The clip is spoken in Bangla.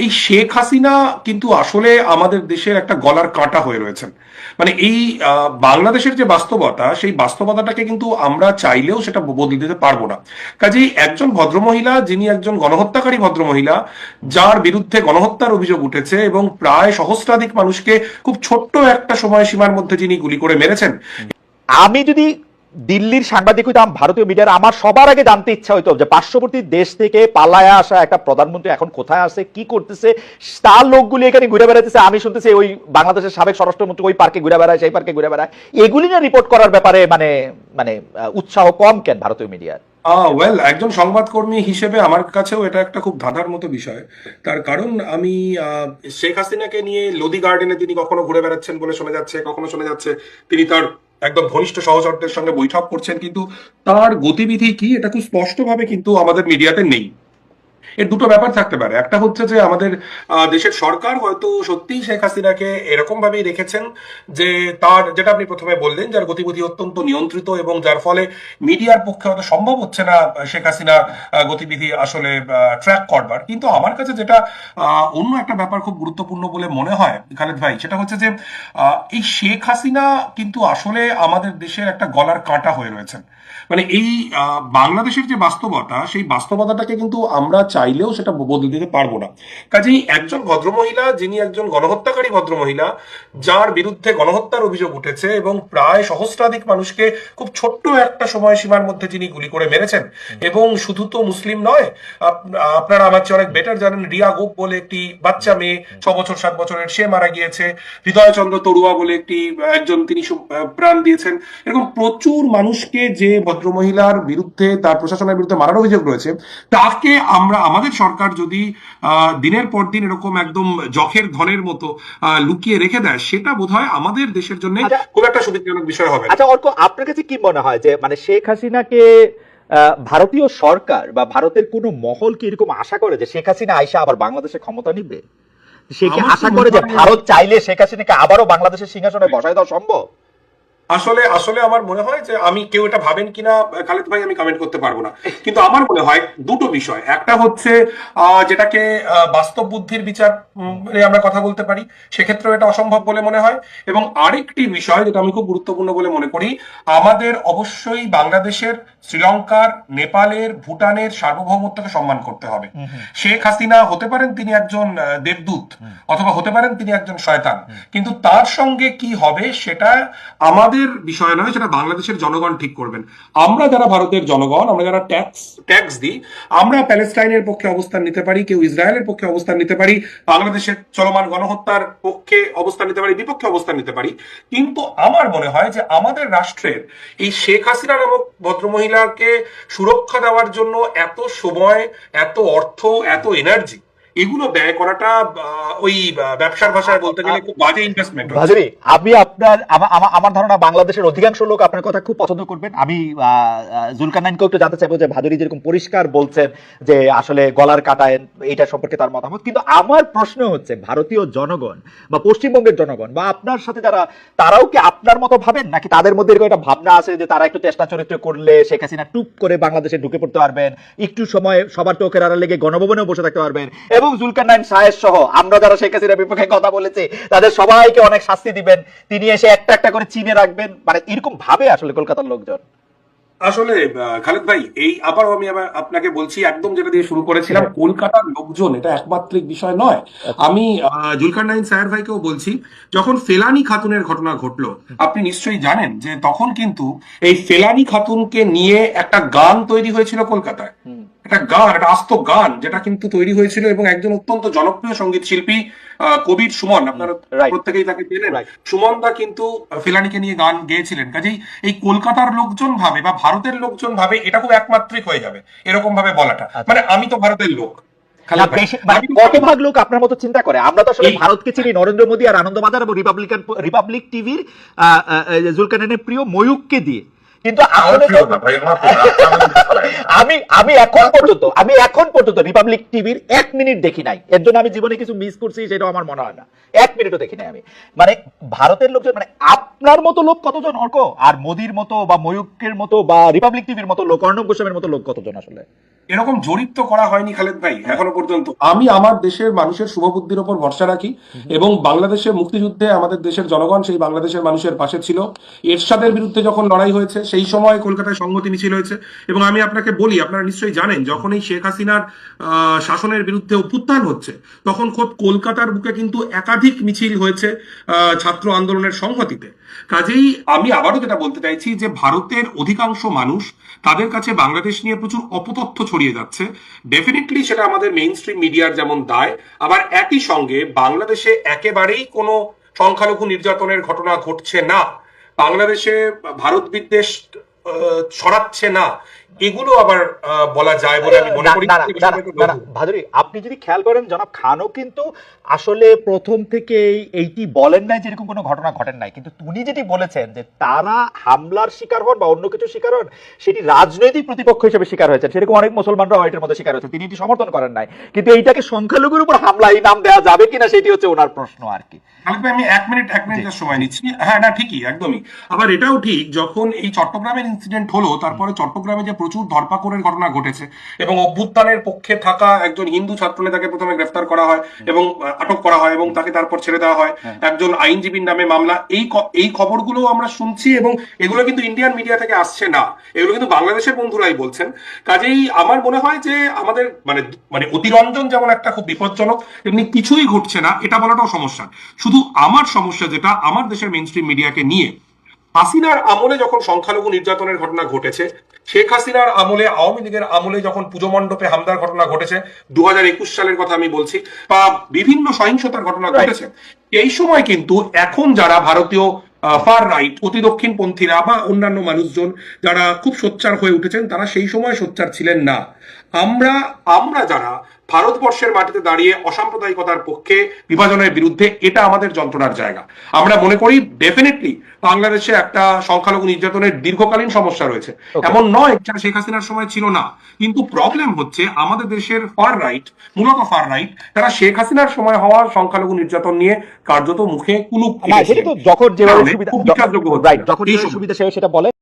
এই শেখ হাসিনা কিন্তু আসলে আমাদের দেশের একটা গলার কাঁটা হয়ে রয়েছেন। মানে এই বাংলাদেশের যে বাস্তবতা, সেই বাস্তবতাটাকে কিন্তু আমরা চাইলেও সেটা বদলে দিতে পারবো না। কাজেই একজন ভদ্রমহিলা, যিনি একজন গণহত্যাকারী ভদ্রমহিলা, যার বিরুদ্ধে গণহত্যার অভিযোগ উঠেছে এবং প্রায় সহস্রাধিক মানুষকে খুব ছোট্ট একটা সময়সীমার মধ্যে যিনি গুলি করে মেরেছেন। আমি যদি দিল্লির সাংবাদিক হইতাম, ভারতীয় মিডিয়ার, আমার সবার আগে জানতে ইচ্ছা হইতো যে পার্শ্ববর্তী দেশ থেকে পালায়া আসা একটা প্রধানমন্ত্রী এখন কোথায় আছে, কি করতেছে, তার লোকগুলি এখানে ঘুরে বেড়াতেছে। আমি শুনতেছি ওই বাংলাদেশের সাবেক স্বরাষ্ট্রমন্ত্রী ওই পার্কে ঘুরে বেড়ায়, সেই পার্কে ঘুরে বেড়ায়। এগুলি না রিপোর্ট করার ব্যাপারে মানে মানে উৎসাহ কম কেন ভারতীয় মিডিয়ার? ওয়েল, একজন সংবাদকর্মী হিসেবে আমার কাছেও এটা একটা খুব ধাঁধার মতো বিষয়। তার কারণ আমি শেখ হাসিনাকে নিয়ে লোদি গার্ডেনে তিনি কখনো ঘুরে বেড়াচ্ছেন বলে শোনা যাচ্ছে, কখনো শোনা যাচ্ছে তিনি তার একদম ঘনিষ্ঠ সহচরদের সঙ্গে বৈঠক করছেন, কিন্তু তার গতিবিধি কি এটা খুব স্পষ্টভাবে কিন্তু আমাদের মিডিয়াতে নেই। এর দুটো ব্যাপার থাকতে পারে। একটা হচ্ছে যে আমাদের দেশের সরকার হয়তো সত্যিই শেখ হাসিনাকে এরকম ভাবেই রেখেছেন যে তার, যেটা আপনি প্রথমে বললেন, যার গতিবিধি অত্যন্ত নিয়ন্ত্রিত এবং যার ফলে মিডিয়ার পক্ষে হয়তো সম্ভব হচ্ছে না শেখ হাসিনা গতিবিধি আসলে ট্র্যাক করবার। কিন্তু আমার কাছে যেটা অন্য একটা ব্যাপার খুব গুরুত্বপূর্ণ বলে মনে হয় খালেদ ভাই, সেটা হচ্ছে যে এই শেখ হাসিনা কিন্তু আসলে আমাদের দেশের একটা গলার কাঁটা হয়ে রয়েছেন। মানে এই বাংলাদেশের যে বাস্তবতা, সেই বাস্তবতাটাকে কিন্তু আমরা চাইলেও সেটা বদলে দিতে পারবো না। কাজেই একজন ভদ্রমহিলা, যিনি একজন গণহত্যাকারী ভদ্রমহিলা, যার বিরুদ্ধে গণহত্যার অভিযোগ উঠেছে এবং প্রায় সহস্রাধিক মানুষকে খুব ছোট্ট একটা সময়সীমার মধ্যে যিনি গুলি করে মেরেছেন, এবং শুধু তো মুসলিম নয়, আপনারা আমার চেয়ে অনেক বেটার জানেন, রিয়া গোপ বলে একটি বাচ্চা মেয়ে, 6 বছর 7 বছরের, সে মারা গিয়েছে। হৃদয়চন্দ্র তরুয়া বলে একজন, তিনি প্রাণ দিয়েছেন। এরকম প্রচুর মানুষকে যে ভদ্রমহিলার বিরুদ্ধে, তার প্রশাসনের বিরুদ্ধে মারার অভিযোগ রয়েছে, তাকে আমাদের সরকার যদি দিনের পর দিন এরকম একদম জখের ধনের মতো লুকিয়ে রেখে দেয়, সেটা বোধহয় আমাদের দেশের জন্য খুব একটা সুবিধাজনক বিষয় হবে। আচ্ছা অর্ক, আপনার কাছে কি মনে হয় যে মানে শেখ হাসিনাকে ভারতীয় সরকার বা ভারতের কোন মহল কি এরকম আশা করে যে শেখ হাসিনা আইসা আবার বাংলাদেশে ক্ষমতা নিবে? সে কি আশা করে যে ভারত চাইলে শেখ হাসিনাকে আবারও বাংলাদেশের সিংহাসনে বসায় দেওয়া সম্ভব? আসলে আসলে আমার মনে হয় যে, আমি কেউ এটা ভাবেন কিনা খালেদ ভাই আমি কমেন্ট করতে পারবো না, কিন্তু আমার মনে হয় দুটো বিষয়। একটা হচ্ছে যেটাকে বাস্তব বুদ্ধির বিচার আমরা কথা বলতে পারি, সেক্ষেত্রেও এটা অসম্ভব বলে মনে হয়। এবং আরেকটি বিষয় যেটা আমি খুব গুরুত্বপূর্ণ বলে মনে করি, আমাদের অবশ্যই বাংলাদেশের, শ্রীলঙ্কার, নেপালের, ভুটানের সার্বভৌমত্বকে সম্মান করতে হবে। শেখ হাসিনা হতে পারেন তিনি একজন দেবদূত, অথবা হতে পারেন তিনি একজন শয়তান, কিন্তু তার সঙ্গে কি হবে সেটা আমাদের বিষয় নয়, সেটা বাংলাদেশের জনগণ ঠিক করবেন। আমরা যারা ভারতের জনগণ, আমরা যারা ট্যাক্স দিই, আমরা প্যালেস্টাইনের পক্ষে অবস্থান নিতে পারি, কেউ ইসরায়েলের পক্ষে অবস্থান নিতে পারি, বাংলাদেশের চলমান গণহত্যার পক্ষে অবস্থান নিতে পারি, বিপক্ষে অবস্থান নিতে পারি। কিন্তু আমার মনে হয় যে আমাদের রাষ্ট্রের এই শেখ হাসিনা নামক ভদ্রমহিলাকে সুরক্ষা দেওয়ার জন্য এত সময়, এত অর্থ, এত এনার্জি, এগুলো ব্যয় করাটা ওই ব্যবসার ভাষায় বলতে গেলে খুব বাজে ইনভেস্টমেন্ট। ভাজরি, আমি আমার ধারণা বাংলাদেশের অধিকাংশ লোক আপনার কথা খুব পছন্দ করবেন। আমি জুলকারনাইনকে একটু জানতে চাইবো যে ভাদুরী যেরকম পরিষ্কার বলছেন যে আসলে গলার কাটায়, এটা সম্পর্কে তার মতামত। কিন্তু আমার প্রশ্ন হচ্ছে, ভারতীয় জনগণ বা পশ্চিমবঙ্গের জনগণ বা আপনার সাথে যারা, তারাও কি আপনার মতো ভাবেন, নাকি তাদের মধ্যে এরকম একটা ভাবনা আছে যে তারা একটু চেষ্টা চরিত্র করলে শেখ হাসিনা টুপ করে বাংলাদেশে ঢুকে পড়তে পারবেন, একটু সময় সবার চোখের আড়ালে লেগে গণভবনেও বসে থাকতে পারবেন, এবং জুলকারনাইন সাহেব সহ আমরা যারা শেখ হাসিনার বিপক্ষে কথা বলেছি তাদের সবাইকে অনেক শাস্তি দিবেন, তিনি এসে একটা একটা করে চিনে রাখবেন, মানে এরকম ভাবে আসলে কলকাতার লোকজন? আসলে খালেদ ভাই, এই আবার আপনাকে বলছি, একদম যেটা দিয়ে শুরু করেছিলাম, কলকাতার লোকজন এটা একমাত্রিক বিষয় নয়। আমি জুলকারনাইন সাহের ভাইকেও বলছি, যখন ফেলানি খাতুনের ঘটনা ঘটলো, আপনি নিশ্চয়ই জানেন যে তখন কিন্তু এই ফেলানি খাতুনকে নিয়ে একটা গান তৈরি হয়েছিল কলকাতায়। একটা গান, একটা আস্ত গান, যেটা কিন্তু তৈরি হয়েছিল, এবং একজন অত্যন্ত জনপ্রিয় সঙ্গীত শিল্পী কবির সুমন, আপনারা প্রত্যেকেই তাকে চেনেন, সুমন দা কিন্তু ফেলানিকে নিয়ে গান গেয়েছিলেন। কাজেই এই কলকাতার লোকজন ভাবে বা ভারতের লোকজন ভাবে এটা খুব একমাত্রিক হয়ে যাবে, এরকম ভাবে বলাটা, মানে আমি তো ভারতের লোক। কত ভাগ লোক আপনার মতো চিন্তা করে? আমরা তো আসলে ভারতকে চিনি নরেন্দ্র মোদী আর আনন্দবাজার এবং রিপাবলিক টিভির জুলকারনাইনের প্রিয় ময়ূককে দিয়ে, কিন্তু আমি এখন পর্যন্ত রিপাবলিক টিভির 1 মিনিট দেখি নাই। এর জন্য আমি জীবনে কিছু মিস করছি, সেটাও আমার মনে হয় না। 1 মিনিটও দেখি নাই আমি। মানে ভারতের লোকজন, মানে আপনার মতো লোক কতজন অর্ক? আর মোদির মতো বা ময়ূকের মতো বা রিপাবলিক টিভির মতো লোক, অর্ণব গোস্বামীর মতো লোক কতজন আসলে? এরকম জরিপ তো করা হয়নি খালেদ ভাই এখনো পর্যন্ত। আমি আমার দেশের মানুষের শুভবুদ্ধির ওপর ভরসা রাখি, এবং বাংলাদেশের মুক্তিযুদ্ধে আমাদের দেশের জনগণ সেই বাংলাদেশের মানুষের পাশে ছিল। এরশাদের বিরুদ্ধে যখন লড়াই হয়েছে সেই সময় কলকাতায় সংহতি মিছিল হয়েছে, এবং আমি আপনাকে বলি, আপনারা নিশ্চয়ই জানেন, যখন এই শেখ হাসিনার শাসনের বিরুদ্ধে অভ্যুত্থান হচ্ছে তখন খোদ কলকাতার বুকে কিন্তু একাধিক মিছিল হয়েছে ছাত্র আন্দোলনের সংহতিতে। কাজেই আমি আবারও যেটা বলতে চাইছি যে ভারতের অধিকাংশ মানুষ, তাদের কাছে বাংলাদেশ নিয়ে প্রচুর অপতথ্য ছড়িয়ে যাচ্ছে। ডেফিনেটলি সেটা আমাদের মেইন স্ট্রিম মিডিয়ার যেমন দায়, আবার একই সঙ্গে বাংলাদেশে একেবারেই কোনো সংখ্যালঘু নির্যাতনের ঘটনা ঘটছে না, বাংলাদেশে ভারত বিদ্বেষ ছড়াচ্ছে না, এগুলো আবার বলা যায় বলে আমি মনে করি। ভাদুরী, আপনি যদি খেয়াল করেন, জনাব খানও কিন্তু আসলে প্রথম থেকে এইটি বলেন নাই যে এরকম কোনো ঘটনা ঘটেন নাই, কিন্তু উনি যেটি বলেছেন যে তারা হামলার শিকার হন বা অন্য কিছু শিকার হন সেটি রাজনৈতিক প্রতিপক্ষ হিসেবে শিকার হয়েছেন, সেরকম অনেক মুসলমানরাও এটার মধ্যে শিকার হয়েছে, তিনি এটি সমর্থন করেন নাই। কিন্তু এইটাকে সংখ্যালঘুর উপর হামলা এই নাম দেওয়া যাবে কিনা সেটি হচ্ছে ওনার প্রশ্ন আর কি। আমি এক মিনিটের সময় নিচ্ছি। হ্যাঁ, না ঠিকই, একদমই। আবার এটাও ঠিক, যখন এই চট্টগ্রামের ইনসিডেন্ট হলো তারপরে চট্টগ্রামে যে প্রচুর ধরপাকড়ের ঘটনা ঘটেছে এবং অভ্যুত্থানের পক্ষে থাকা একজন হিন্দু ছাত্রনেতাকে প্রথমে গ্রেফতার করা হয় এবং আটক করা হয় এবং তাকে তারপর ছেড়ে দেওয়া হয়, একজন আইনজীবীর নামে মামলা, এই খবরগুলো আমরা শুনছি, এবং এগুলো কিন্তু ইন্ডিয়ান মিডিয়া থেকে আসছে না, এগুলো কিন্তু বাংলাদেশের বন্ধুরাই বলছেন। কাজেই আমার মনে হয় যে আমাদের মানে মানে অতিরঞ্জন যেমন একটা খুব বিপজ্জনক, এমনি কিছুই ঘটছে না এটা বলাটাও সমস্যা। শুধু আমার সমস্যা যেটা আমার দেশের মেইন স্ট্রিম মিডিয়াকে নিয়ে, হাসিনার আমলে যখন সংখ্যালঘু নির্যাতনের ঘটনা ঘটেছে, শেখ হাসিনার আমলে, আওয়ামী লীগের আমলে যখন পুজো মণ্ডপে হামলার ঘটনা ঘটেছে 2021 সালের কথা আমি বলছি, বা বিভিন্ন সহিংসতার ঘটনা ঘটেছে, এই সময় কিন্তু এখন যারা ভারতীয় ফার রাইট, অতি দক্ষিণপন্থীরা বা অন্যান্য মানুষজন যারা খুব সোচ্চার হয়ে উঠেছেন, তারা সেই সময় সোচ্চার ছিলেন না। আমরা যারা ভারতবর্ষের মাটিতে দাঁড়িয়ে অসাম্প্রদায়িকতার পক্ষে, বিভাজনের বিরুদ্ধে, এটা আমাদের যন্ত্রণার জায়গা। আমরা মনে করি ডেফিনেটলি বাংলাদেশে একটা সংখ্যালঘু নির্যাতনের দীর্ঘকালীন সমস্যা রয়েছে, এমন নয় যেটা শেখ হাসিনার সময় ছিল না। কিন্তু প্রবলেম হচ্ছে আমাদের দেশের ফার রাইট, মূলত ফার রাইট, তারা শেখ হাসিনার সময় হওয়া সংখ্যালঘু নির্যাতন নিয়ে কার্যত মুখে কুলুপ, যখন যেভাবে সুবিধা খুব বিশ্বাসযোগ্য হচ্ছে না। যখন যেভাবে সুবিধা সেটা বলে।